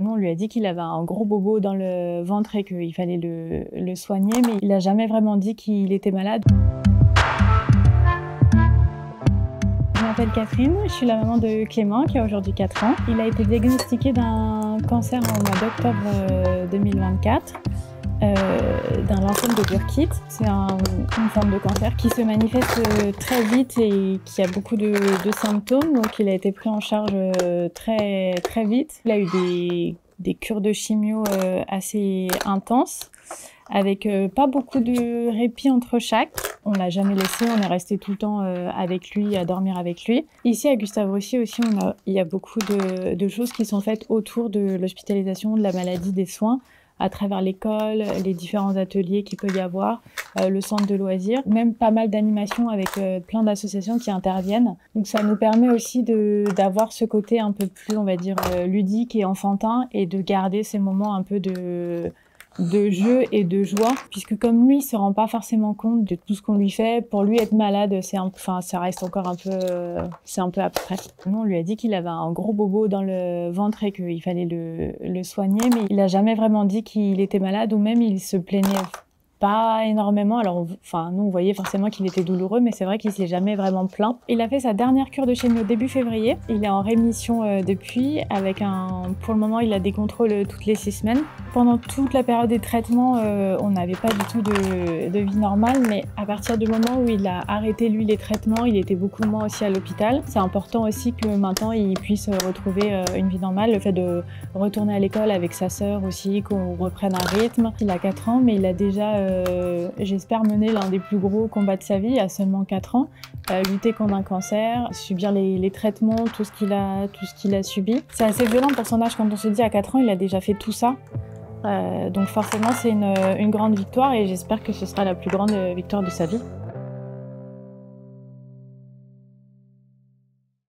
On lui a dit qu'il avait un gros bobo dans le ventre et qu'il fallait le soigner, mais il n'a jamais vraiment dit qu'il était malade. Je m'appelle Catherine, je suis la maman de Clément qui a aujourd'hui 4 ans. Il a été diagnostiqué d'un cancer au mois d'octobre 2024, d'un lymphome de Burkitt. C'est une forme de cancer qui se manifeste très vite et qui a beaucoup de symptômes, donc il a été pris en charge très vite. Il a eu des cures de chimio assez intenses, avec pas beaucoup de répit entre chaque. On l'a jamais laissé, on est resté tout le temps avec lui, à dormir avec lui. Ici à Gustave Roussy aussi, il y a beaucoup de choses qui sont faites autour de l'hospitalisation, de la maladie, des soins, à travers l'école, les différents ateliers qu'il peut y avoir, le centre de loisirs, même pas mal d'animations avec plein d'associations qui interviennent. Donc ça nous permet aussi d'avoir ce côté un peu plus, on va dire, ludique et enfantin, et de garder ces moments un peu de jeu et de joie, puisque comme lui il se rend pas forcément compte de tout ce qu'on lui fait, pour lui être malade ça reste encore un peu c'est un peu abstrait. Nous on lui a dit qu'il avait un gros bobo dans le ventre et qu'il fallait le soigner, mais il a jamais vraiment dit qu'il était malade, ou même il se plaignait pas énormément. Alors nous on voyait forcément qu'il était douloureux, mais c'est vrai qu'il s'est jamais vraiment plaint. Il a fait sa dernière cure de chimio début février. Il est en rémission depuis, pour le moment il a des contrôles toutes les 6 semaines. Pendant toute la période des traitements, on n'avait pas du tout de vie normale, mais à partir du moment où il a arrêté lui les traitements, il était beaucoup moins aussi à l'hôpital. C'est important aussi que maintenant il puisse retrouver une vie normale, le fait de retourner à l'école avec sa sœur aussi, qu'on reprenne un rythme. Il a 4 ans, mais il a déjà j'espère mener l'un des plus gros combats de sa vie à seulement 4 ans, lutter contre un cancer, subir les traitements, tout ce qu'il a subi. C'est assez violent pour son âge quand on se dit à 4 ans il a déjà fait tout ça. Donc forcément c'est une grande victoire, et j'espère que ce sera la plus grande victoire de sa vie.